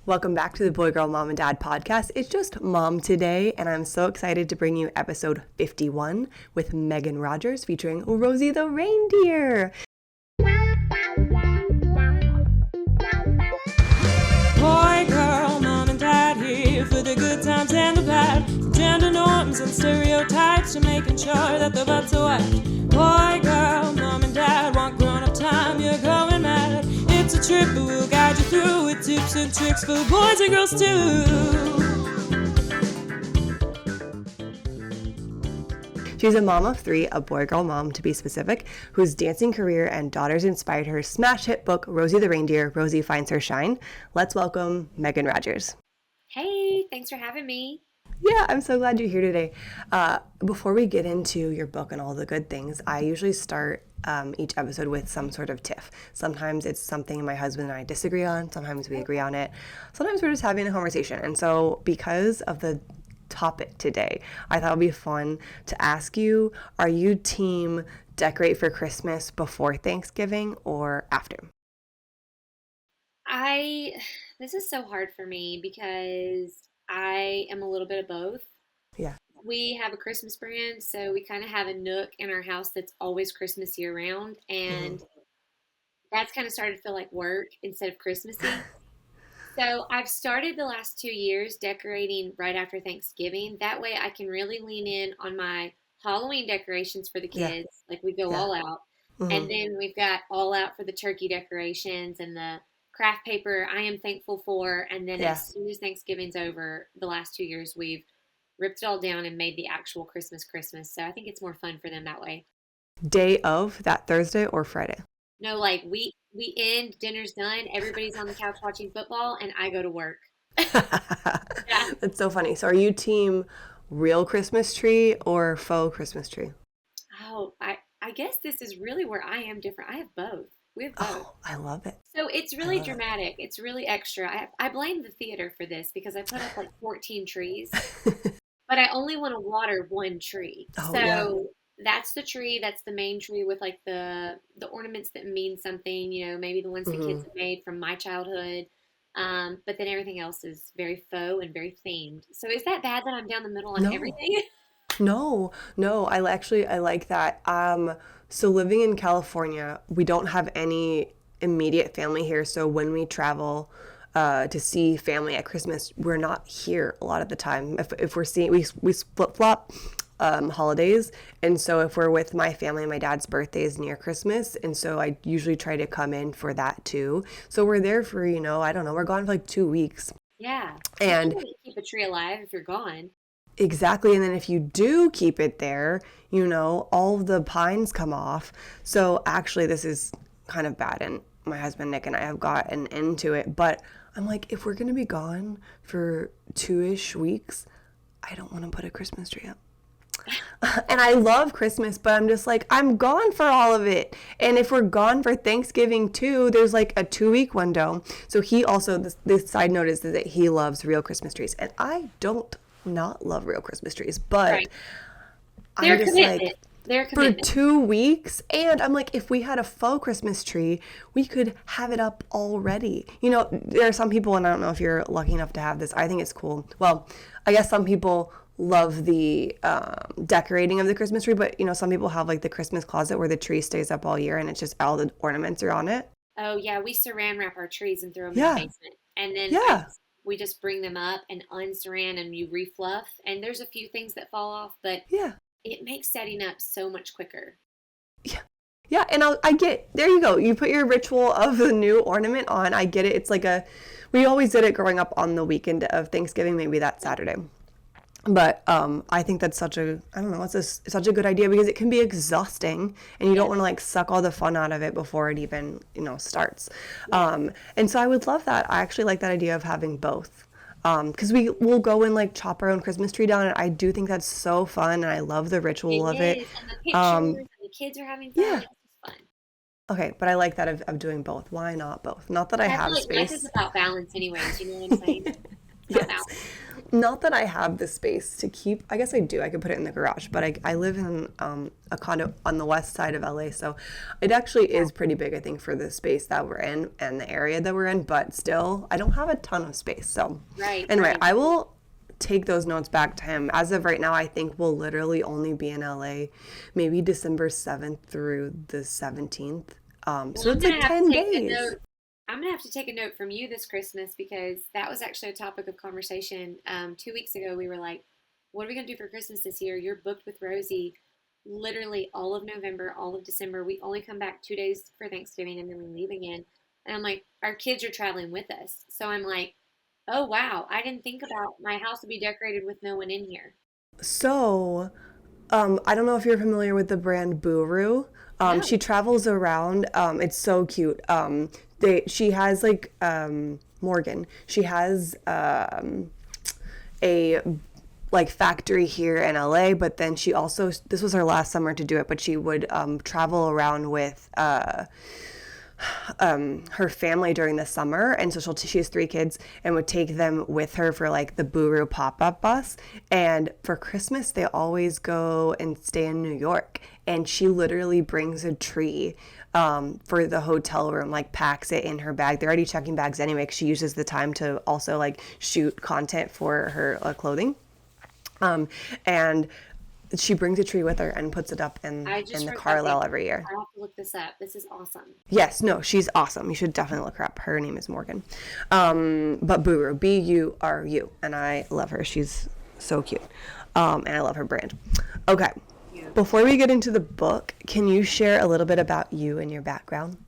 Welcome back to the Boy, Girl, Mom, and Dad podcast. It's just Mom today, and I'm so excited to bring you episode 51 with Megan Rogers featuring Rosie the Reindeer. Boy, girl, mom and dad here for the good times and the bad. Gender norms and stereotypes are making sure that the butts are wet. Boy, girl, mom and dad want grown-up time, you're going mad. It's a trip, but we'll guide you through with tips and tricks for boys and girls too. She's a mom of three, a boy-girl mom to be specific, whose dancing career and daughters inspired her smash hit book, Rosie the Reindeer, Rosie Finds Her Shine. Let's welcome Megan Rogers. Hey, thanks for having me. Yeah, I'm so glad you're here today. Before we get into your book and all the good things, I usually start each episode with some sort of tiff. Sometimes it's something my husband and I disagree on. Sometimes we agree on it. Sometimes we're just having a conversation. And so because of the topic today, I thought it would be fun to ask you, are you team decorate for Christmas before Thanksgiving or after? This is so hard for me because I am a little bit of both. Yeah. We have a Christmas brand, so we kind of have a nook in our house that's always Christmas year round, and that's kind of started to feel like work instead of Christmassy. So I've started the last 2 years decorating right after Thanksgiving. That way I can really lean in on my Halloween decorations for the kids. Like we go all out. And then we've got all out for the turkey decorations and the craft paper I am thankful for. And then as soon as Thanksgiving's over, the last 2 years, we've ripped it all down and made the actual Christmas. So I think it's more fun for them that way. Day of, that Thursday or Friday? No, like we end, dinner's done, everybody's on the couch watching football, and I go to work. Yeah. That's so funny. So are you team real Christmas tree or faux Christmas tree? Oh, I guess this is really where I am different. I have both. We have both. Oh, I love it. So it's really dramatic. It's really extra. I blame the theater for this because I put up like 14 trees, but I only want to water one tree. That's the tree. That's the main tree with like the ornaments that mean something, maybe the ones the kids have made from my childhood. But then everything else is very faux and very themed. So is that bad that I'm down the middle on everything? No, I like that. So living in California, we don't have any immediate family here. So when we travel to see family at Christmas, we're not here a lot of the time. If we're seeing, we flip-flop holidays. And so if we're with my family, my dad's birthday is near Christmas. And so I usually try to come in for that too. So we're there for, I don't know, we're gone for like 2 weeks. Yeah. And you keep a tree alive if you're gone. Exactly. And then if you do keep it there, all of the pines come off. So actually this is kind of bad. And my husband, Nick, and I have gotten into it. But I'm like, if we're going to be gone for 2-ish weeks, I don't want to put a Christmas tree up. And I love Christmas, but I'm just like, I'm gone for all of it. And if we're gone for Thanksgiving too, there's like a 2-week window. So he also, this side note is that he loves real Christmas trees. And I don't not love real Christmas trees, but I'm just like, for 2 weeks. And I'm like, if we had a faux Christmas tree, we could have it up already. There are some people, and I don't know if you're lucky enough to have this, I think it's cool. Well, I guess some people love the decorating of the Christmas tree, but some people have like the Christmas closet where the tree stays up all year and it's just all the ornaments are on it. Oh yeah, we saran wrap our trees and throw them in the basement, and then we just bring them up and unsaran and you refluff, and there's a few things that fall off, but it makes setting up so much quicker. Yeah, and I get, there you go. You put your ritual of the new ornament on. I get it. It's like we always did it growing up on the weekend of Thanksgiving, maybe that Saturday. But I think that's such a good idea because it can be exhausting and you don't want to like suck all the fun out of it before it even, starts. And so I would love that. I actually like that idea of having both. Because we'll go and like chop our own Christmas tree down, and I do think that's so fun, and I love the ritual of it. And the pictures, and the kids are having fun. Yeah. It's fun. Okay, but I like that of doing both. Why not both? Not that I have space. Life is about balance anyways, you know what I'm saying? Yes. Not that I have the space to keep. I guess I do. I could put it in the garage, but I live in a condo on the west side of LA, so it actually is pretty big, I think, for the space that we're in and the area that we're in. But still, I don't have a ton of space. So Right, anyway, right. I will take those notes back to him. As of right now, I think we'll literally only be in LA maybe December 7th through the 17th. Well, So I'm it's like gonna have to 10 take a days. note. I'm gonna have to take a note from you this Christmas because that was actually a topic of conversation. 2 weeks ago, we were like, "What are we gonna do for Christmas this year?" You're booked with Rosie, literally all of November, all of December. We only come back 2 days for Thanksgiving, and then we leave again. And I'm like, our kids are traveling with us, so I'm like, "Oh wow, I didn't think about my house would be decorated with no one in here." So, I don't know if you're familiar with the brand Buru. She No. travels around. It's so cute. She has like Morgan. She has a like factory here in LA, but then she also, this was her last summer to do it, but she would travel around with her family during the summer, and so she has 3 kids and would take them with her for like the Buru pop-up bus. And for Christmas they always go and stay in New York, and she literally brings a tree for the hotel room, like packs it in her bag. They're already checking bags anyway, 'cause she uses the time to also like shoot content for her clothing. And she brings a tree with her and puts it up I in just the wrote that down. Carlisle every year. I have to look this up. This is awesome. Yes, no, she's awesome. You should definitely look her up. Her name is Morgan. But Buru, Buru, and I love her. She's so cute. And I love her brand. Okay, Yeah. before we get into the book, can you share a little bit about you and your background?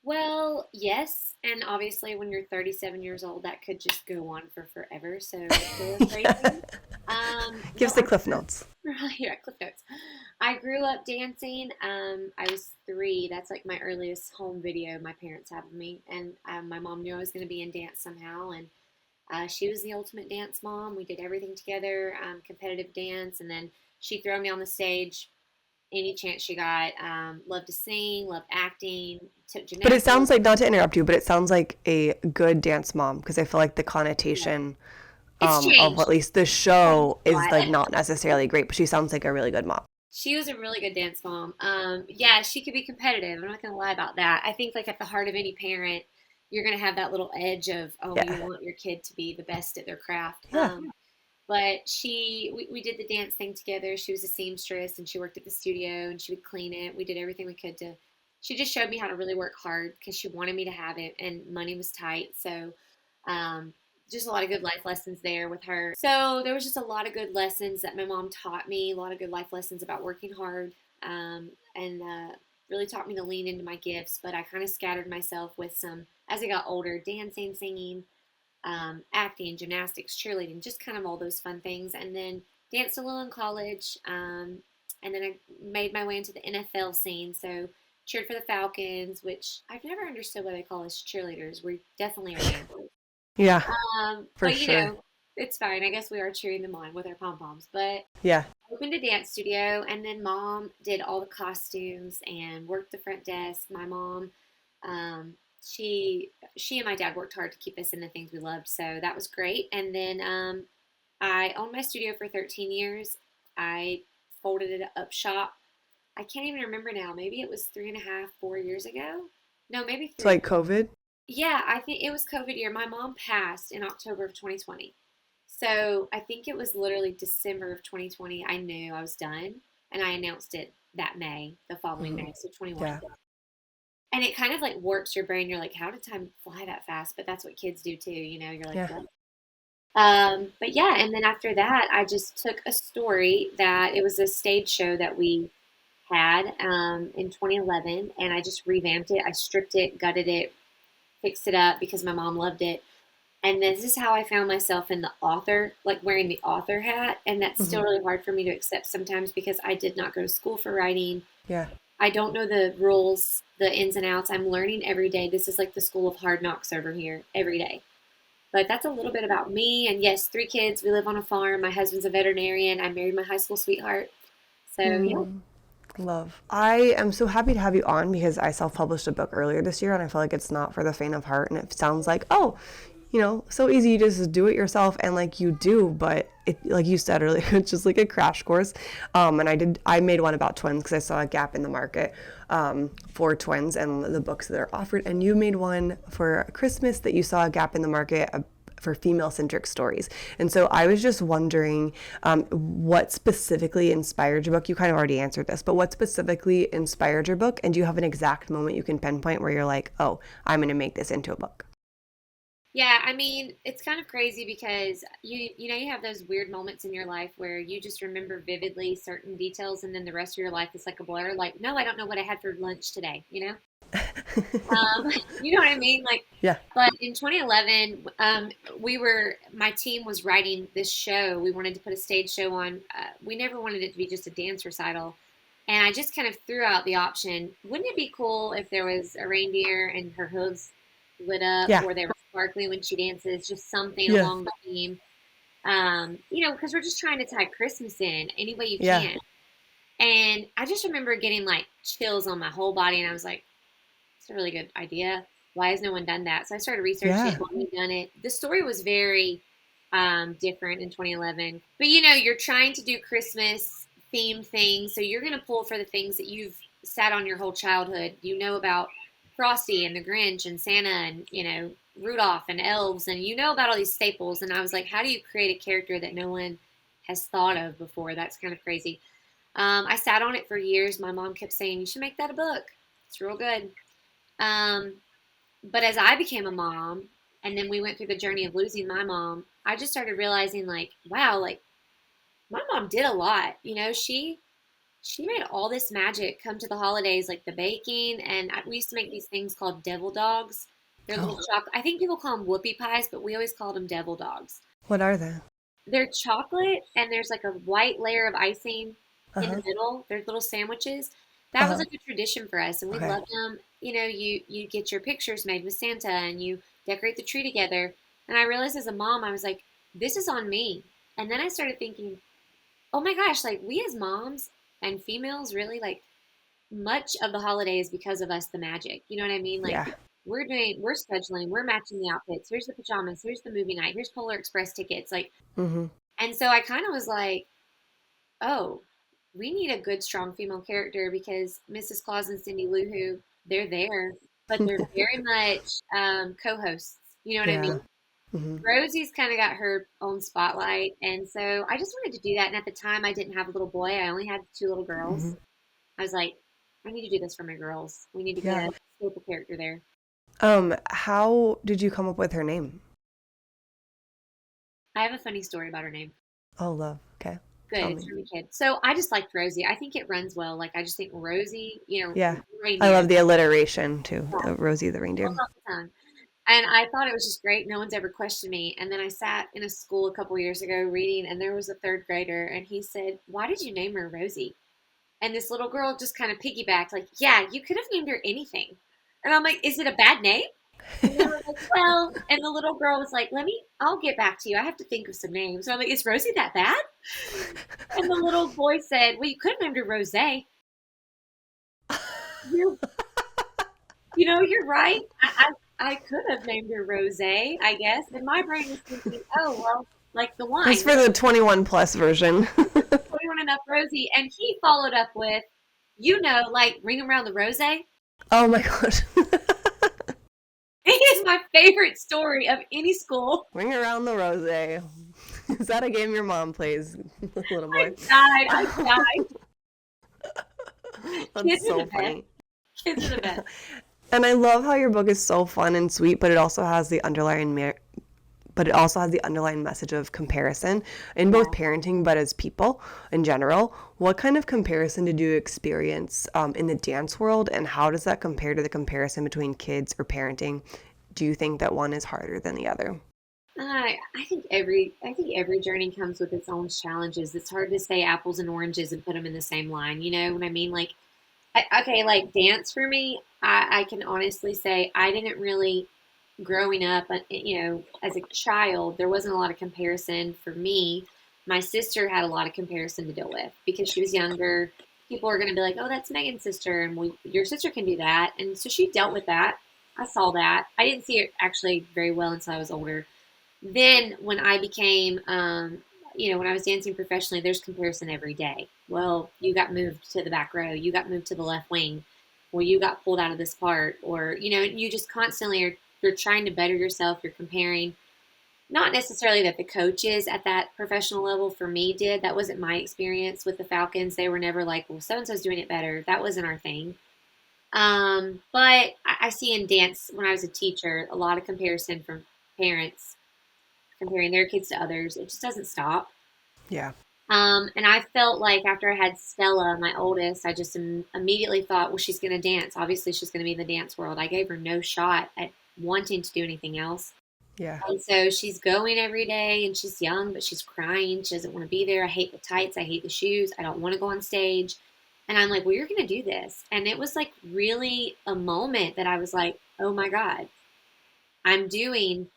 Well, yes, and obviously when you're 37 years old, that could just go on for forever. So go crazy. Give No, us the Cliff Notes. yeah, clip notes. I grew up dancing. I was 3. That's like my earliest home video my parents have of me, and my mom knew I was going to be in dance somehow, and she was the ultimate dance mom. We did everything together, competitive dance, and then she'd throw me on the stage any chance she got. Loved to sing, loved acting, took But it sounds gymnastics. like, not to interrupt you, but it sounds like a good dance mom, because I feel like the Yeah. connotation It's of at changed least the a show is like lot. not necessarily great, but she sounds like a really good mom. She was a really good dance mom. Yeah, she could be competitive. I'm not gonna lie about that. I think like at the heart of any parent, you're gonna have that little edge of, oh, you Yeah. want your kid to be the best at their craft. Yeah. But we did the dance thing together. She was a seamstress and she worked at the studio and she would clean it. We did everything we could to. She just showed me how to really work hard because she wanted me to have it and money was tight. So um, just a lot of good life lessons there with her. So there was just a lot of good lessons that my mom taught me, a lot of good life lessons about working hard, and really taught me to lean into my gifts. But I kind of scattered myself with some, as I got older, dancing, singing, acting, gymnastics, cheerleading, just kind of all those fun things. And then danced a little in college. And then I made my way into the NFL scene. So cheered for the Falcons, which I've never understood why they call us cheerleaders. We definitely are dancers. Yeah, for But sure. it's fine. I guess we are cheering them on with our pom poms. But Yeah. opened a dance studio, and then mom did all the costumes and worked the front desk. My mom, she and my dad worked hard to keep us in the things we loved, so that was great. And then I owned my studio for 13 years. I folded it up shop. I can't even remember now. Maybe it was 3.5, 4 years ago. No, maybe It's 3. like COVID. Yeah, I think it was COVID year. My mom passed in October of 2020. So I think it was literally December of 2020. I knew I was done, and I announced it that May, the following Hmm. May, so 21. Yeah. And it kind of like warps your brain. You're like, how did time fly that fast? But that's what kids do too. You're like, Yeah. what? But yeah, and then after that, I just took a story that it was a stage show that we had in 2011, and I just revamped it. I stripped it, gutted it, fixed it up because my mom loved it. And this is how I found myself in the author, like wearing the author hat. And that's still Hmm. really hard for me to accept sometimes because I did not go to school for writing. Yeah. I don't know the rules, the ins and outs. I'm learning every day. This is like the school of hard knocks over here every day. But that's a little bit about me. And yes, 3 kids. We live on a farm. My husband's a veterinarian. I married my high school sweetheart. So yeah. Mm, love. I am so happy to have you on because I self-published a book earlier this year, and I feel like it's not for the faint of heart. And it sounds like, oh, so easy. You just do it yourself, and like you do, but it, like you said earlier, it's just like a crash course. And I made one about twins because I saw a gap in the market for twins and the books that are offered. And you made one for Christmas that you saw a gap in the market for female-centric stories. And so I was just wondering what specifically inspired your book. You kind of already answered this, but what specifically inspired your book? And do you have an exact moment you can pinpoint where you're like, oh, I'm going to make this into a book? Yeah, I mean, it's kind of crazy because you have those weird moments in your life where you just remember vividly certain details and then the rest of your life is like a blur. Like, no, I don't know what I had for lunch today, you know? You know what I mean? Like, Yeah. but in 2011, my team was writing this show. We wanted to put a stage show on. We never wanted it to be just a dance recital. And I just kind of threw out the option, wouldn't it be cool if there was a reindeer and her hooves lit up Yeah. or they were sparkly when she dances, just something Yeah. along the theme. Because we're just trying to tie Christmas in any way you Yeah. can. And I just remember getting like chills on my whole body, and I was like, it's a really good idea. Why has no one done that? So I started researching Yeah. it, why we've done it. The story was very different in 2011. But you're trying to do Christmas themed things, so you're going to pull for the things that you've sat on your whole childhood. You know about Frosty and the Grinch and Santa and Rudolph and elves, and about all these staples. And I was like, how do you create a character that no one has thought of before? That's kind of crazy. I sat on it for years. My mom kept saying, you should make that a book. It's real good. But as I became a mom, and then we went through the journey of losing my mom, I just started realizing, like, wow, like my mom did a lot. She made all this magic come to the holidays, like the baking, and we used to make these things called devil dogs. They're little chocolate. I think people call them whoopie pies, but we always called them devil dogs. What are they? They're chocolate, and there's like a white layer of icing in Uh-huh. the middle. They're little sandwiches. That was Uh-huh. like a tradition for us, and we Okay. loved them. You get your pictures made with Santa, and you decorate the tree together. And I realized as a mom, I was like, this is on me. And then I started thinking, oh my gosh, like we as moms and females really like much of the holiday is because of us, the magic. You know what I mean? Like Yeah. we're scheduling, we're matching the outfits. Here's the pajamas. Here's the movie night. Here's Polar Express tickets. Like, Mm-hmm. and so I kind of was like, oh, we need a good, strong female character because Mrs. Claus and Cindy Lou Who, they're there, but they're very much co-hosts. You know what I Yeah. mean? Mm-hmm. Rosie's kind of got her own spotlight, and so I just wanted to do that. And at the time, I didn't have a little boy; I only had two little girls. Mm-hmm. I was like, I need to do this for my girls. We need to Yeah. get a staple character there. How did you come up with her name? I have a funny story about her name. Oh, love. Okay. Good, Tell it's me. from a kid. So I just liked Rosie. I think it runs well. Like I just think Rosie, Yeah. I reindeer. love the alliteration too. Yeah, Rosie the Reindeer. rolls off the tongue. And I thought it was just great. No one's ever questioned me. And then I sat in a school a couple years ago reading, and there was a third grader, and he said, "Why did you name her Rosie?" And this little girl just kind of piggybacked, like, "Yeah, you could have named her anything." And I'm like, "Is it a bad name?" And they were like, "Well," and the little girl was like, I'll get back to you. I have to think of some names. So I'm like, "Is Rosie that bad?" And the little boy said, "Well, you could have named her Rose." You're, you're right. I could have named her Rose, I guess. And my brain was thinking, oh, well, like the wine. That's for the 21 plus version. 21 and up Rosie. And he followed up with, like Ring Around the Rose. It Oh my gosh. is my favorite story of any school. Ring around the rose. Is that a game your mom plays, little boy? I died. That's Kids are so the best. funny. Kids are the best. And I love how your book is so fun and sweet, but it also has the underlying message of comparison in both parenting, but as people in general. What kind of comparison did you experience in the dance world, and how does that compare to the comparison between kids or parenting? Do you think that one is harder than the other? I think every journey comes with its own challenges. It's hard to say apples and oranges and put them in the same line. You know what I mean? Like, okay, like dance for me, I can honestly say I didn't really growing up, as a child, there wasn't a lot of comparison for me. My sister had a lot of comparison to deal with because she was younger. People are going to be like, "Oh, that's Megan's sister, and your sister can do that," and so she dealt with that. I saw that. I didn't see it actually very well until I was older. Then when I became, when I was dancing professionally, there's comparison every day. Well, you got moved to the back row. You got moved to the left wing. Well, you got pulled out of this part, or you just constantly are. You're trying to better yourself. You're comparing. Not necessarily that the coaches at that professional level for me did. That wasn't my experience with the Falcons. They were never like, well, so and so's doing it better. That wasn't our thing. But I see in dance when I was a teacher a lot of comparison from parents comparing their kids to others. It just doesn't stop. Yeah. And I felt like after I had Stella, my oldest, I just immediately thought, well, she's going to dance. Obviously, she's going to be in the dance world. I gave her no shot at wanting to do anything else. Yeah. And so she's going every day and she's young, but she's crying. She doesn't want to be there. I hate the tights. I hate the shoes. I don't want to go on stage. And I'm like, well, you're going to do this. And it was like really a moment that I was like, oh my God, I'm doing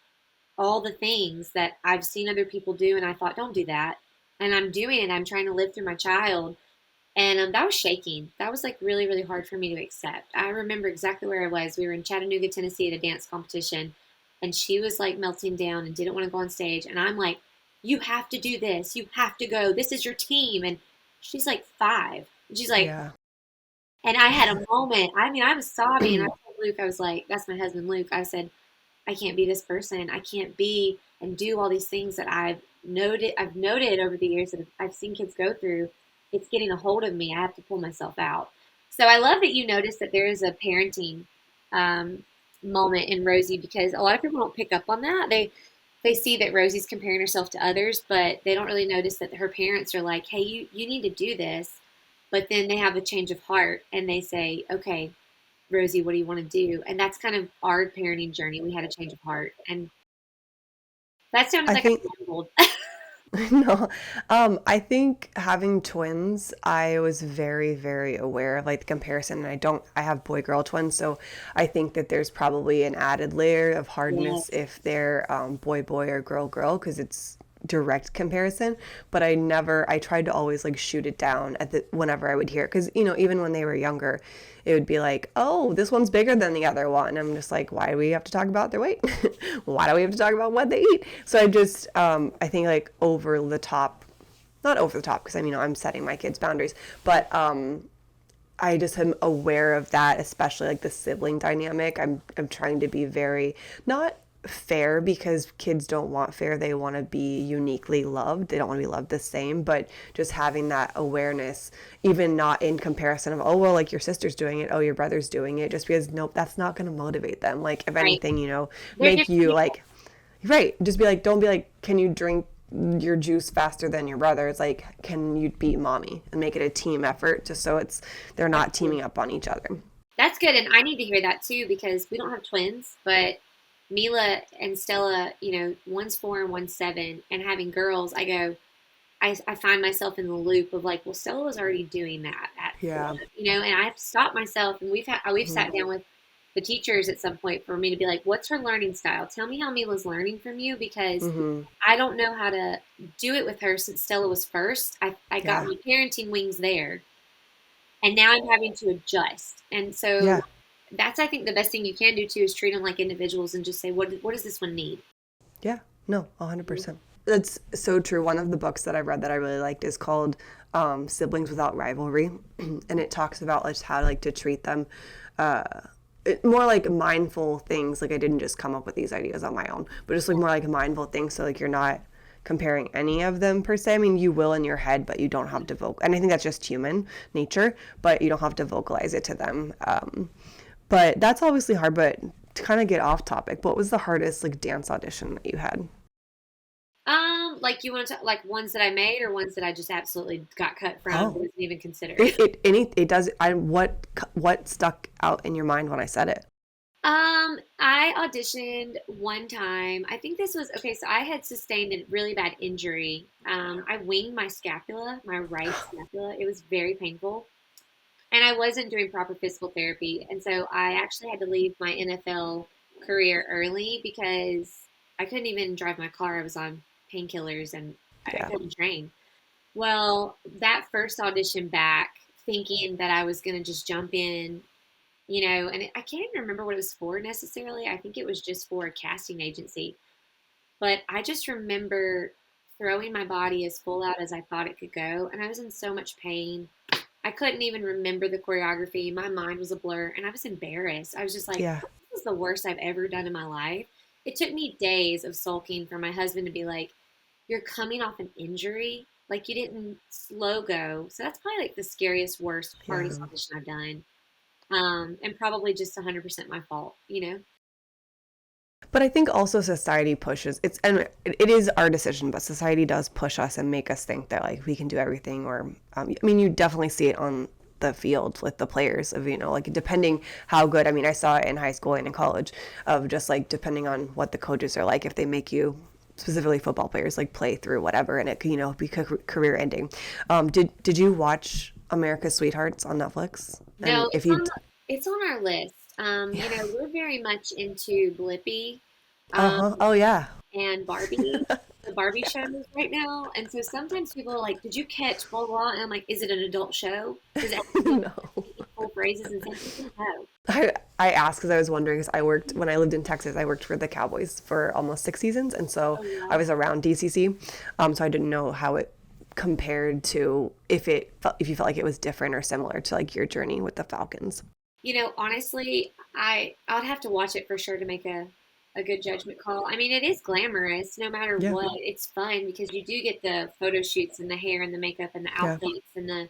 all the things that I've seen other people do. And I thought, don't do that. And I'm doing it. I'm trying to live through my child. And that was shaking. That was like really, really hard for me to accept. I remember exactly where I was. We were in Chattanooga, Tennessee at a dance competition. And she was like melting down and didn't want to go on stage. And I'm like, you have to do this. You have to go. This is your team. And she's like 5. And she's like, Yeah. and I had a moment. I mean, I was sobbing. And I told Luke, I was like, that's my husband, Luke. I said, I can't be this person. I can't be and do all these things that I've noted over the years that I've seen kids go through. It's getting a hold of me. I have to pull myself out. So I love that you noticed that there is a parenting moment in Rosie because a lot of people don't pick up on that. They see that Rosie's comparing herself to others, but they don't really notice that her parents are like, hey, you need to do this. But then they have a change of heart and they say, okay, Rosie, what do you want to do? And that's kind of our parenting journey. We had a change of heart. And that sounded I like think I'm old. no. I think having twins, I was very, very aware of like the comparison. And I have boy girl twins. So I think that there's probably an added layer of hardness Yes. if they're boy, boy or girl, girl, because it's direct comparison. But I tried to always like shoot it down whenever I would hear it. Because, even when they were younger, it would be like, oh, this one's bigger than the other one. I'm just like, why do we have to talk about their weight? Why do we have to talk about what they eat? So I just, I think like over the top, not over the top, because I'm setting my kids' boundaries, but I just am aware of that, especially like the sibling dynamic. I'm trying to be very, not fair because kids don't want fair. They want to be uniquely loved. They don't want to be loved the same, but just having that awareness, even not in comparison of, oh, well, like your sister's doing it. Oh, your brother's doing it. Just because, nope, that's not going to motivate them. Like if Right. anything, They're make different you people. like, right. Just be like, don't be like, can you drink your juice faster than your brother? It's like, can you beat mommy and make it a team effort just so they're not teaming up on each other. That's good. And I need to hear that too because we don't have twins, but Mila and Stella, one's 4 and one's 7, and having girls, I find myself in the loop of like, well, Stella was already doing that at 4, Yeah. and I have to stop myself. And we've sat down with the teachers at some point for me to be like, what's her learning style? Tell me how Mila's learning from you because Mm-hmm. I don't know how to do it with her since Stella was first. I got Yeah. my parenting wings there, and now I'm having to adjust. And so Yeah. that's I think the best thing you can do too is treat them like individuals and just say what does this one need. Yeah, no, 100%. That's so true. One of the books that I read that I really liked is called Siblings Without Rivalry, and it talks about like how to treat them more like mindful things. Like I didn't just come up with these ideas on my own, but just like more like mindful things. So like you're not comparing any of them per se. I mean, you will in your head, but you don't have to vocal. And I think that's just human nature, but you don't have to vocalize it to them. But that's obviously hard. But to kind of get off topic, what was the hardest like dance audition that you had? Like you want to like ones that I made or ones that I just absolutely got cut from, Oh, wasn't even considered. it does. What stuck out in your mind when I said it? I auditioned one time. I think this was okay. So I had sustained a really bad injury. I winged my scapula, my right scapula. It was very painful, and I wasn't doing proper physical therapy. And so I actually had to leave my NFL career early because I couldn't even drive my car. I was on painkillers and I Yeah. couldn't train. Well, that first audition back, thinking that I was going to just jump in and I can't even remember what it was for necessarily. I think it was just for a casting agency. But I just remember throwing my body as full out as I thought it could go, and I was in so much pain. I couldn't even remember the choreography. My mind was a blur, and I was embarrassed. I was just like, Yeah. this is the worst I've ever done in my life. It took me days of sulking for my husband to be like, you're coming off an injury. Like, you didn't slow go. So that's probably like the scariest, worst, Yeah. hardest audition I've done. And probably just 100% my fault. But I think also society pushes it's, and it is our decision, but society does push us and make us think that like we can do everything. Or I mean, you definitely see it on the field with the players of, like depending how good. I mean, I saw it in high school and in college of just like depending on what the coaches are like, if they make you, specifically football players, like play through whatever, and it could, be career ending. Did you watch America's Sweethearts on Netflix? And No, if you, it's on our list. We're very much into Blippi, um, uh-huh, oh yeah. and Barbie, the Barbie shows right now. And so sometimes people are like, "Did you catch blah blah?" And I'm like, "Is it an adult show? Does it have No. full phrases and sentences?" No. I asked because I was wondering, because I worked, when I lived in Texas, I worked for the Cowboys for almost 6 seasons. And so Oh I yeah. was around DCC. So I didn't know how it compared to, if you felt like it was different or similar to like your journey with the Falcons. Honestly, I would have to watch it for sure to make a good judgment call. I mean, it is glamorous no matter Yeah. what. It's fun because you do get the photo shoots and the hair and the makeup and the Yeah. outfits and the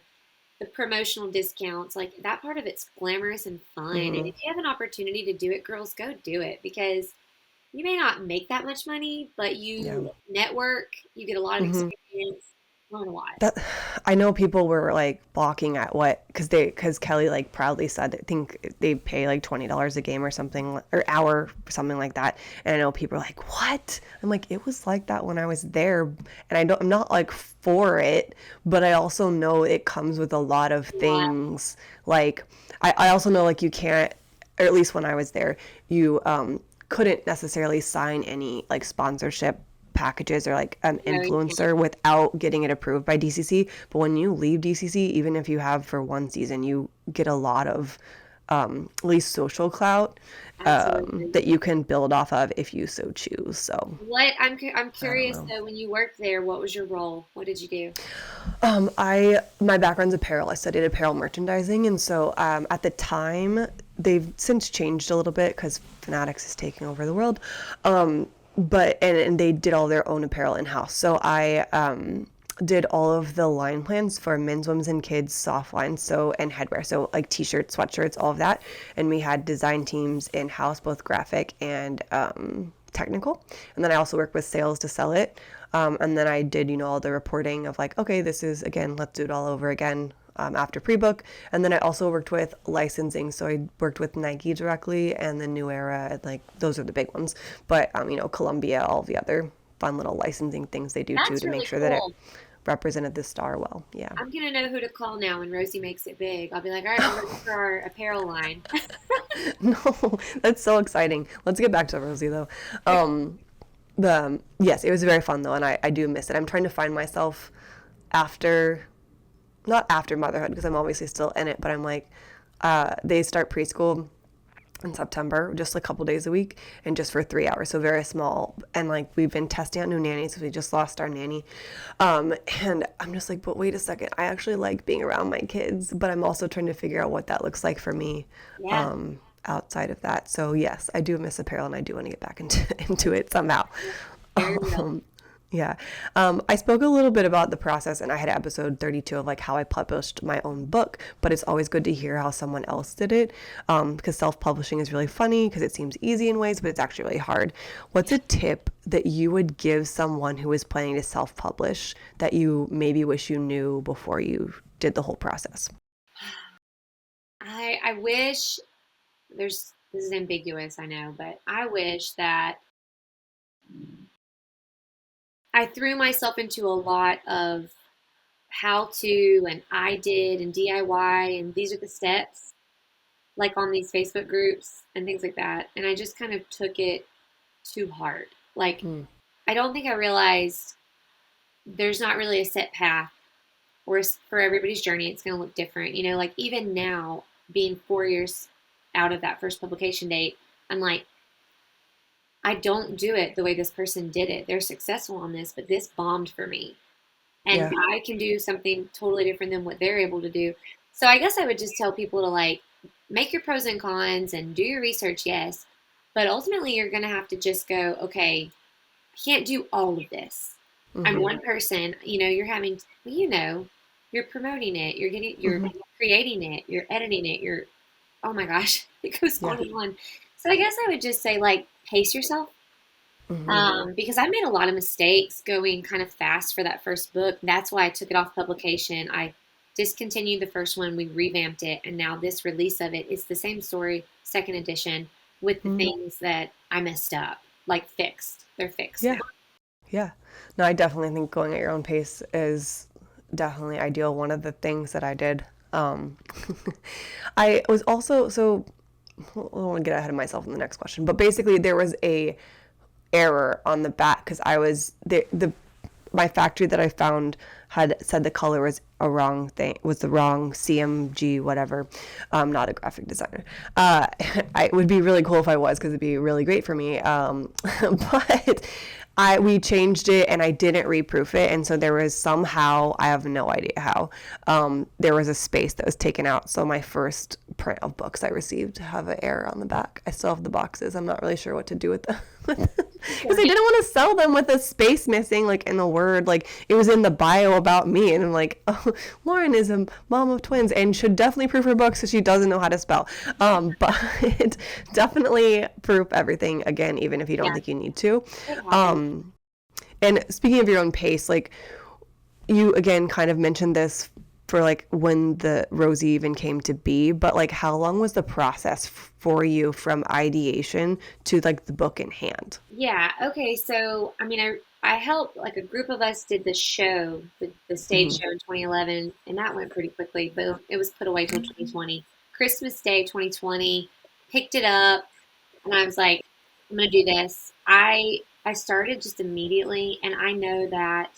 promotional discounts. Like that part of it's glamorous and fun. And Hmm. if you have an opportunity to do it, girls, go do it because you may not make that much money, but Yeah. you network, you get a lot of Hmm. experience. Learn a lot. That, I know people were like balking at what, because Kelly like proudly said, I think they pay like $20 a game or something, or hour, something like that. And I know people are like, what? I'm like, it was like that when I was there. And I'm not like for it, but I also know it comes with a lot of A lot. things. Like, I also know like you can't, or at least when I was there, you couldn't necessarily sign any like sponsorship packages or like an No, you can't. influencer without getting it approved by DCC. But when you leave DCC, even if you have for one season, you get a lot of at least social clout Absolutely. that you can build off of if you so choose. So I'm I don't curious know. though, when you worked there, what was your role? What did you do? My background's apparel. I studied apparel merchandising, and so at the time they've since changed a little bit because Fanatics is taking over the world. But and they did all their own apparel in house. So I did all of the line plans for men's, women's, and kids soft lines, so and headwear, so like t-shirts, sweatshirts, all of that. And we had design teams in house, both graphic and technical. And then I also worked with sales to sell it. And then I did, all the reporting of like, okay, this is again, let's do it all over again after pre-book. And then I also worked with licensing. So I worked with Nike directly and the New Era, like those are the big ones. But, Columbia, all the other fun little licensing things they do too That's to make really sure that it cool. represented the star well. Yeah. I'm gonna know who to call now when Rosie makes it big. I'll be like, all right, we're ready for our apparel line. No, that's so exciting. Let's get back to Rosie though. Yes, it was very fun though, and I do miss it. I'm trying to find myself after, not after motherhood because I'm obviously still in it, but I'm like, they start preschool in September, just a couple days a week, and just for 3 hours, so very small. And like we've been testing out new nannies because we just lost our nanny, and I'm just like, but wait a second, I actually like being around my kids, but I'm also trying to figure out what that looks like for me, Yeah, outside of that. So yes, I do miss apparel, and I do want to get back into it somehow. very real. Yeah. I spoke a little bit about the process, and I had episode 32 of like how I published my own book, but it's always good to hear how someone else did it, because self-publishing is really funny because it seems easy in ways, but it's actually really hard. What's a tip that you would give someone who is planning to self-publish that you maybe wish you knew before you did the whole process? I wish this is ambiguous, I know, but I wish that I threw myself into a lot of how to and I did and DIY and these are the steps, like on these Facebook groups and things like that. And I just kind of took it too hard. Like, Hmm. I don't think I realized there's not really a set path or for everybody's journey, it's going to look different. Like even now, being 4 years out of that first publication date, I'm like, I don't do it the way this person did it. They're successful on this, but this bombed for me. And Yeah. I can do something totally different than what they're able to do. So I guess I would just tell people to like make your pros and cons and do your research, yes. But ultimately, you're going to have to just go, okay, I can't do all of this. I'm Mm-hmm. one person, you're having, well, you're promoting it, you're Mm-hmm. creating it, you're editing it, oh my gosh, it goes Yeah. on and on. So I guess I would just say, like, pace yourself. Mm-hmm. Because I made a lot of mistakes going kind of fast for that first book. That's why I took it off publication. I discontinued the first one, we revamped it, and now this release of it, it's the same story, second edition, with the Mm-hmm. things that I messed up, like fixed. They're fixed Yeah. now. Yeah. No, I definitely think going at your own pace is definitely ideal. One of the things that I did, um, I was also, so I don't want to get ahead of myself in the next question, but basically there was a error on the back because I was the my factory that I found had said the color was a wrong thing, was the wrong CMG whatever. I'm not a graphic designer. It would be really cool if I was because it'd be really great for me. But we changed it and I didn't reproof it, and so there was somehow, I have no idea how, there was a space that was taken out. So my first print of books I received have an error on the back. I still have the boxes. I'm not really sure what to do with them. Because I didn't want to sell them with a space missing, like in the word, like it was in the bio about me, and I'm like, oh, Lauren is a mom of twins and should definitely proof her books because she doesn't know how to spell. But definitely proof everything again, even if you don't Yeah, think you need to. it happens. Um, and speaking of your own pace, like you again kind of mentioned this for like when the Rosie even came to be, but like how long was the process for you from ideation to like the book in hand? Yeah. Okay. So, I mean, I helped, like, a group of us did the show, the stage Hmm. show in 2011, and that went pretty quickly, but it was put away till 2020. Christmas Day 2020, picked it up, and I was like, I'm gonna do this. I started just immediately, and I know that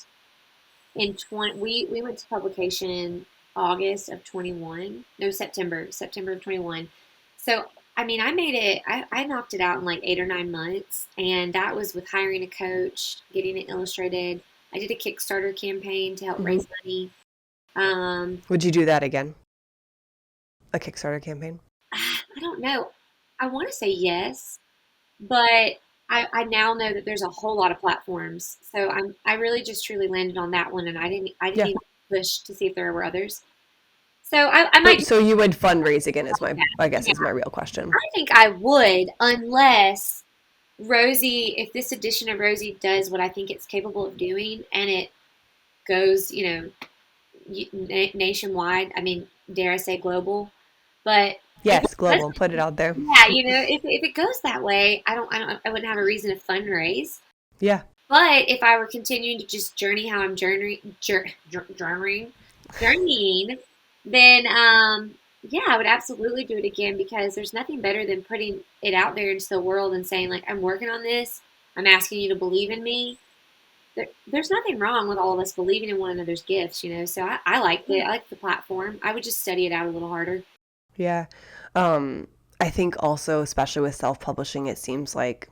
in 20 we went to publication in August of 21. No, September of 21. So I mean, I knocked it out in like 8 or 9 months, and that was with hiring a coach, getting it illustrated. I did a Kickstarter campaign to help Hmm. raise money. um Would you do that again? A Kickstarter campaign? I don't know, I want to say yes, but I now know that there's a whole lot of platforms, so I really just truly landed on that one, and I didn't Yeah. even push to see if there were others. So I might But do so you would fundraise again is my, that. I guess Yeah, is my real question. I think I would, unless Rosie, if this edition of Rosie does what I think it's capable of doing, and it goes, nationwide. I mean, dare I say global? But if it Yes, global, put it doesn't, out there. yeah, if it goes that way, I wouldn't have a reason to fundraise. Yeah. But if I were continuing to just journey how I'm journeying, then yeah, I would absolutely do it again, because there's nothing better than putting it out there into the world and saying, like, I'm working on this. I'm asking you to believe in me. There's nothing wrong with all of us believing in one another's gifts. So I liked it. I like the platform. I would just study it out a little harder. Yeah. Um, I think also, especially with self-publishing, it seems like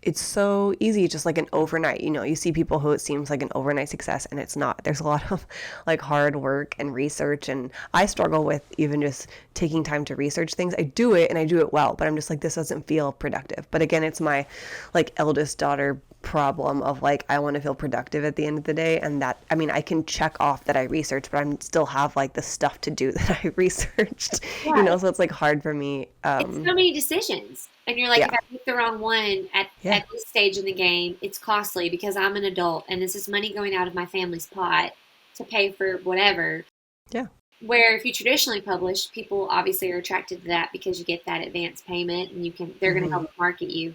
it's so easy, just like an overnight. You see people who it seems like an overnight success, and it's not. There's a lot of like hard work and research, and I struggle with even just taking time to research things. I do it and I do it well, but I'm just like, this doesn't feel productive. But again, it's my like eldest daughter problem of like, I want to feel productive at the end of the day, and that, I mean, I can check off that I researched, but I'm still have like the stuff to do that I researched, Yeah, so it's like hard for me. it's so many decisions. And you're like, Yeah. if I pick the wrong one Yeah. at this stage in the game, it's costly because I'm an adult and this is money going out of my family's pot to pay for whatever. Yeah. Where if you traditionally publish, people obviously are attracted to that because you get that advance payment and they're going to Hmm. help market you.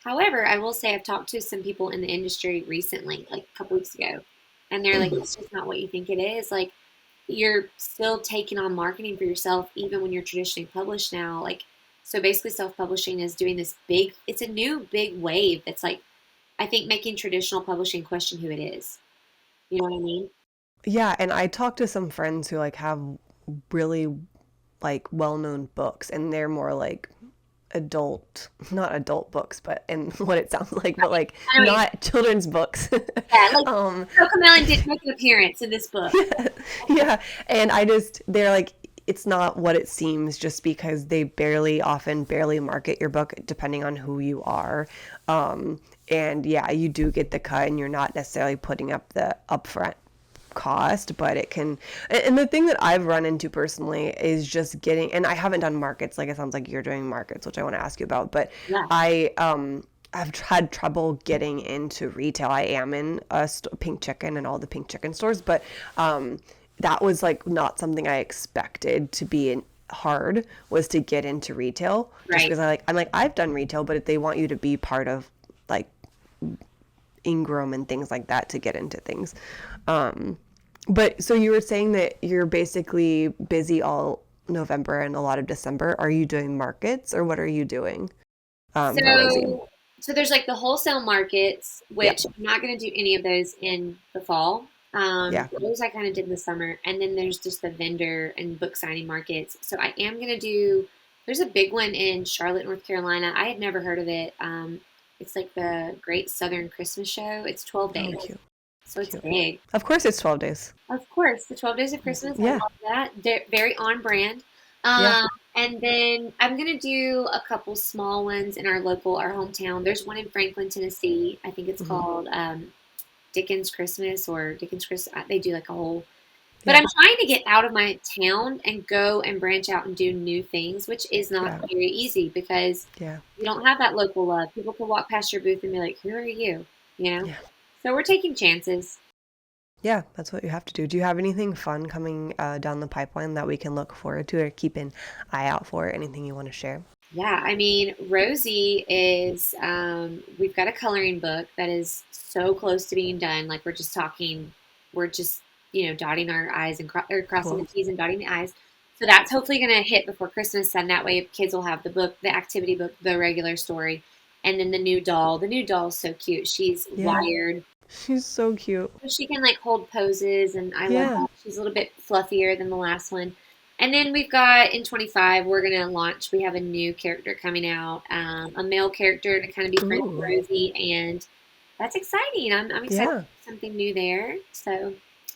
However, I will say I've talked to some people in the industry recently, like a couple weeks ago, and they're like, it's just not what you think it is. Like, you're still taking on marketing for yourself even when you're traditionally published now. Like, so basically self-publishing is doing this big, it's a new big wave that's like, I think, making traditional publishing question who it is. You know what I mean? Yeah, and I talked to some friends who like have really like well-known books, and they're more like not adult books, but in what it sounds like, but like I know what you not children's books. Yeah, like um Cocomelon did make an appearance in this book. yeah, and they're like, it's not what it seems, just because they often barely market your book depending on who you are. And yeah, you do get the cut and you're not necessarily putting up the upfront cost, but it can. And the thing that I've run into personally is just getting, and I haven't done markets, like it sounds like you're doing markets, which I want to ask you about, but Yeah. I've had trouble getting into retail. I am in Pink Chicken and all the Pink Chicken stores, but that was like not something I expected to be hard, was to get into retail, just Right. because I'm like, I've done retail, but if they want you to be part of like Ingram and things like that to get into things. But so you were saying that you're basically busy all November and a lot of December. Are you doing markets, or what are you doing for Rosie? So there's like the wholesale markets, Yeah. which I'm not going to do any of those in the fall. Yeah. Those I kind of did in the summer, and then there's just the vendor and book signing markets. So I am going to do. There's a big one in Charlotte, North Carolina. I had never heard of it. It's like the Great Southern Christmas Show. It's 12 days, Oh, cute. so it's Cute. big. Of course it's 12 days. Of course, the 12 Days of Christmas. I Yeah. love that. They're very on brand. Yeah. And then I'm gonna do a couple small ones in our hometown. There's one in Franklin, Tennessee. I think it's called Dickens Christmas or Dickens Christmas. They do like a whole. But Yeah. I'm trying to get out of my town and go and branch out and do new things, which is not Yeah. very easy because Yeah. you don't have that local love. People can walk past your booth and be like, "Who are you?" You know. Yeah. So we're taking chances. Yeah, that's what you have to do. Do you have anything fun coming down the pipeline that we can look forward to, or keep an eye out for? Anything you want to share? Yeah, I mean, Rosie is, we've got a coloring book that is so close to being done. Like, we're just, dotting our I's and or crossing the Cool. T's and dotting the I's. So that's hopefully going to hit before Christmas. And that way, kids will have the book, the activity book, the regular story, and then the new doll. The new doll is so cute. She's Yeah. wired. She's so cute. So she can like hold poses, and I love Yeah. that. She's a little bit fluffier than the last one. And then we've got in 25, we're gonna launch. We have a new character coming out, a male character to kind of be friends with Ooh. Rosie, and that's exciting. I'm excited Yeah. for something new there. So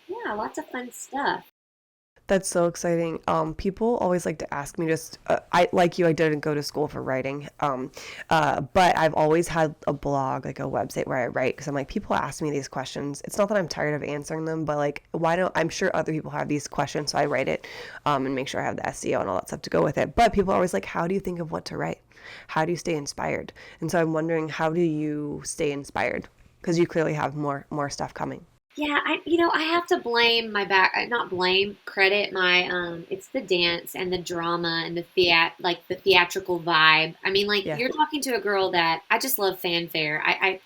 yeah, lots of fun stuff. That's so exciting. People always like to ask me, just I like you, I didn't go to school for writing, but I've always had a blog, like a website where I write, because I'm like, people ask me these questions. It's not that I'm tired of answering them, but like, why don't, I'm sure other people have these questions, so I write it, and make sure I have the SEO and all that stuff to go with it. But people are always like, how do you think of what to write? How do you stay inspired? And so I'm wondering, how do you stay inspired? Because you clearly have more stuff coming. Yeah, I have to blame my not blame, credit my, it's the dance and the drama and the theatrical vibe. I mean, like Yeah. you're talking to a girl that I just love fanfare. I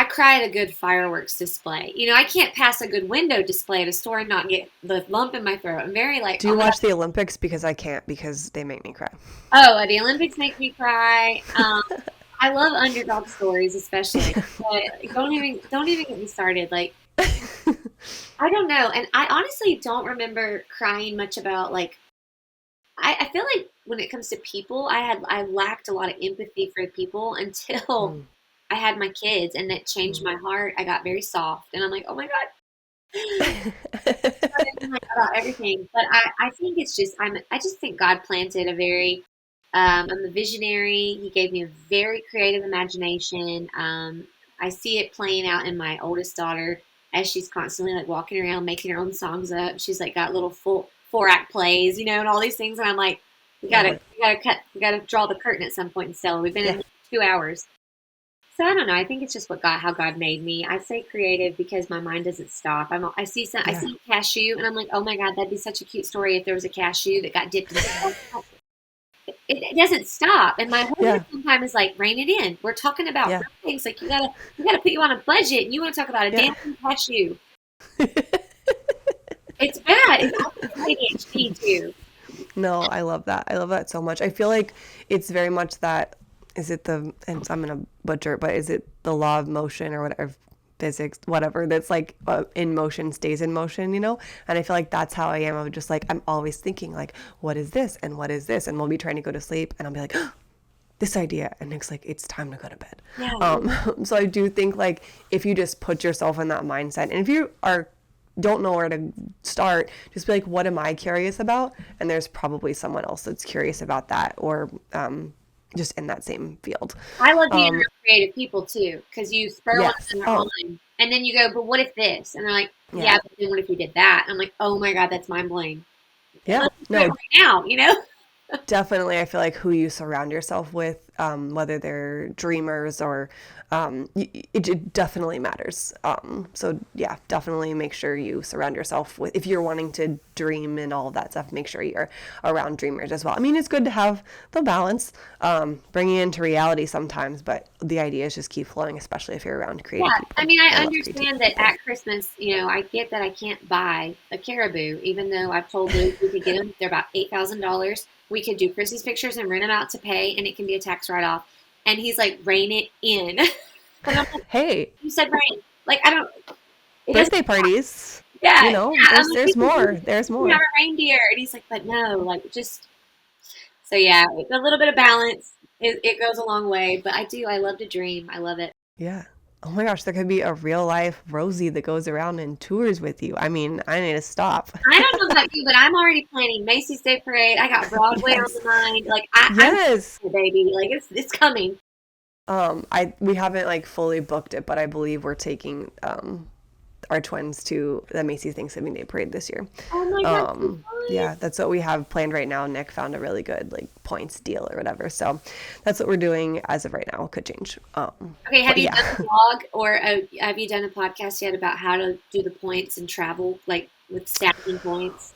cry at a good fireworks display. I can't pass a good window display at a store and not get the lump in my throat. I'm very like, Do you oh my watch the Olympics? Because I can't, because they make me cry. Oh, the Olympics make me cry. I love underdog stories, especially. But don't even get me started. Like, I don't know, and I honestly don't remember crying much about like. I feel like when it comes to people, I lacked a lot of empathy for people until Mm, I had my kids, and that changed mm. my heart. I got very soft, and I'm like, oh my god, about everything. But I think it's just I just think God planted a very I'm a visionary. He gave me a very creative imagination. I see it playing out in my oldest daughter as she's constantly like walking around making her own songs up. She's like got little full 4-act plays, and all these things. And I'm like, Love it. we gotta draw the curtain at some point and sell. We've been Yeah. in 2 hours. So I don't know. I think it's just how God made me. I say creative because my mind doesn't stop. I see I Yeah. see a cashew and I'm like, oh my God, that'd be such a cute story if there was a cashew that got dipped in. It doesn't stop, and my whole Yeah. sometimes is like, rein it in. We're talking about Yeah. real things. Like you gotta put you on a budget, and you want to talk about a Yeah. dancing cashew. It's bad. It's ADHD too. No, I love that. I love that so much. I feel like it's very much that, is it the, and I'm going to butcher it, but is it the law of motion or whatever? physics, whatever, that's like in motion stays in motion, you know? And I feel like that's how I am. I'm just like, I'm always thinking like, what is this? And what is this? And we'll be trying to go to sleep and I'll be like, this idea. And it's like, it's time to go to bed. Yeah. So I do think like if you just put yourself in that mindset, and if you don't know where to start, just be like, what am I curious about? And there's probably someone else that's curious about that, or just in that same field. I love being around creative people too, because you spur one Yes. in their mind, and then you go, but what if this? And they're like, yeah, Yeah. but then what if you did that? I'm like, oh my God, that's mind blowing. Yeah. Let's do it No, right now, you know? definitely. I feel like who you surround yourself with, whether they're dreamers or it definitely matters. So yeah, definitely make sure you surround yourself with, if you're wanting to dream and all of that stuff, make sure you're around dreamers as well. I mean, it's good to have the balance, bringing it into reality sometimes, but the idea is just keep flowing, especially if you're around creative Yeah, people. I mean, I love creative understand that people. at Christmas, you know, I get that I can't buy a caribou, even though I've told Luke we could get them. They're about $8,000. We could do Christmas pictures and rent them out to pay, and it can be a tax write-off. And he's like, rein it in. And I'm like, Hey, you said rain. Like, I don't, it doesn't, birthday parties, yeah, you know, yeah. I'm like, there's more. There's we have more. a reindeer. And he's like, but no, like, just, so yeah, it's a little bit of balance. It goes a long way, but I love to dream. I love it. Yeah. Oh my gosh, there could be a real life Rosie that goes around and tours with you. I mean, I need to stop. I don't know about you, but I'm already planning Macy's Day Parade. I got Broadway on Yes. the mind. Like Yes. I'm baby. Like it's coming. We haven't like fully booked it, but I believe we're taking our twins to the Macy's Thanksgiving Day Parade this year. Oh my God, so fun. Yeah, that's what we have planned right now. Nick found a really good like points deal or whatever, so that's what we're doing as of right now. It could change. Okay, have But you yeah. done a blog or have you done a podcast yet about how to do the points and travel, like with stacking points?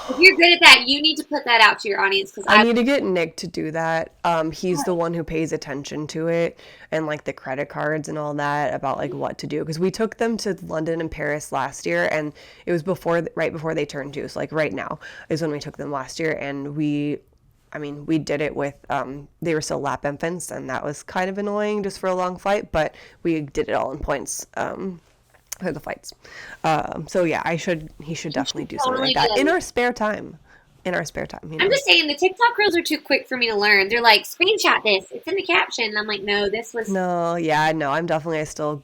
If you're good at that, you need to put that out to your audience because I need to get Nick to do that. He's the one who pays attention to it and like the credit cards and all that about like what to do. Because we took them to London and Paris last year, and it was right before they turned 2. So like right now is when we took them last year, and we did it with they were still lap infants, and that was kind of annoying just for a long flight. But we did it all in points. For the flights. So yeah, he should definitely do something totally like that do. in our spare time. You I'm know. just saying the TikTok reels are too quick for me to learn. They're like, screenshot this. It's in the caption. And I'm like, no, this was No, yeah, no, I still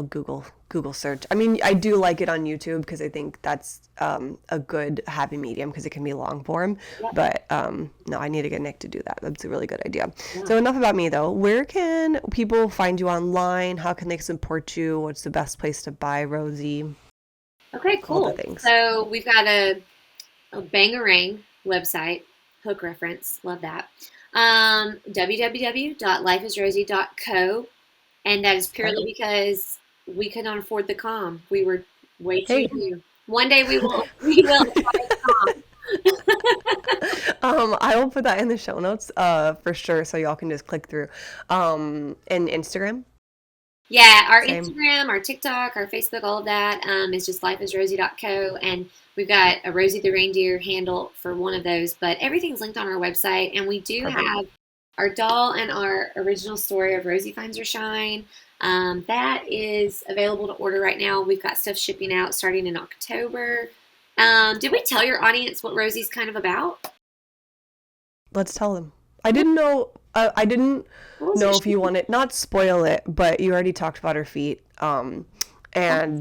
Google search. I mean, I do like it on YouTube because I think that's a good happy medium because it can be long form. But no, I need to get Nick to do that. That's a really good idea. So enough about me though. Where can people find you online? How can they support you? What's the best place to buy Rosie? okay, All the cool. things. So we've got a Bangarang website, hook reference, love that. www.lifeisrosie.co, and that is purely because we could not afford the com. We were way too Hey. new. One day we will afford the com. I will put that in the show notes for sure, so y'all can just click through. And Instagram. Yeah, our Same. Instagram, our TikTok, our Facebook, all of that is just lifeisrosie.co, and we've got a Rosie the Reindeer handle for one of those, but everything's linked on our website, and we do Perfect. have our doll and our original story of Rosie Finds Her Shine. That is available to order right now. We've got stuff shipping out starting in October. Did we tell your audience what Rosie's kind of about? Let's tell them. I didn't know. I didn't What was know it? if you wanted, not spoil it, but you already talked about her feet. And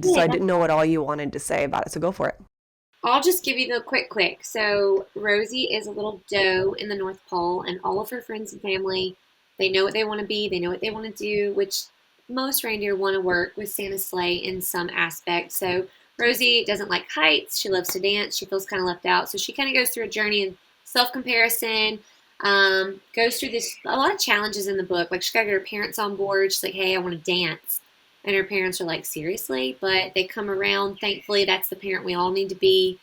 so I didn't know what all you wanted to say about it. So go for it. I'll just give you the quick. So Rosie is a little doe in the North Pole, and all of her friends and family, they know what they want to be, they know what they want to do, which most reindeer want to work with Santa's sleigh in some aspect. So Rosie doesn't like heights. She loves to dance. She feels kind of left out. So she kind of goes through a journey in self-comparison, goes through a lot of challenges in the book. Like she's got to get her parents on board. She's like, hey, I want to dance. And her parents are like, seriously? But they come around. Thankfully, that's the parent we all need to be.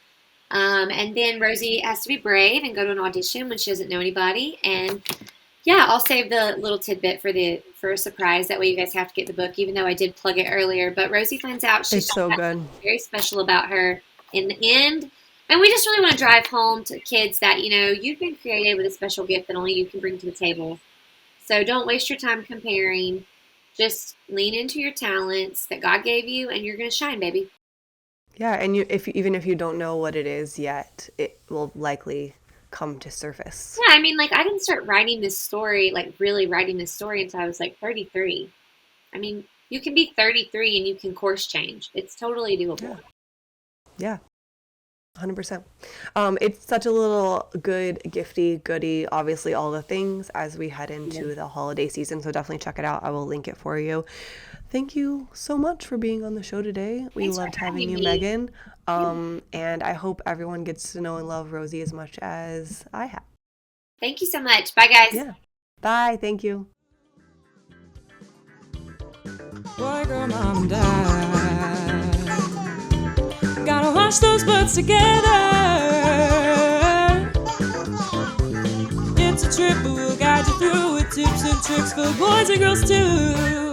And then Rosie has to be brave and go to an audition when she doesn't know anybody. And yeah, I'll save the little tidbit for a surprise. That way you guys have to get the book, even though I did plug it earlier. But Rosie finds out she's It's so got good. something very special about her in the end. And we just really want to drive home to kids that, you've been created with a special gift that only you can bring to the table. So don't waste your time comparing. Just lean into your talents that God gave you, and you're gonna shine, baby. Yeah, and even if you don't know what it is yet, it will likely come to surface. Yeah, I mean, like I didn't start writing this story, like really writing this story until I was like 33. I mean, you can be 33 and you can course change. It's totally doable. Yeah. 100%. It's such a little good, gifty, goody, obviously all the things as we head into the holiday season. So definitely check it out. I will link it for you. Thank you so much for being on the show today. We Thanks for loved having having you, me. Megan. And I hope everyone gets to know and love Rosie as much as I have. Thank you so much. Bye, guys. Yeah. Bye. Thank you. Boy, girl, mom, and dad. Gotta wash those butts together. It's a trip, but we'll guide you through with tips and tricks for boys and girls too.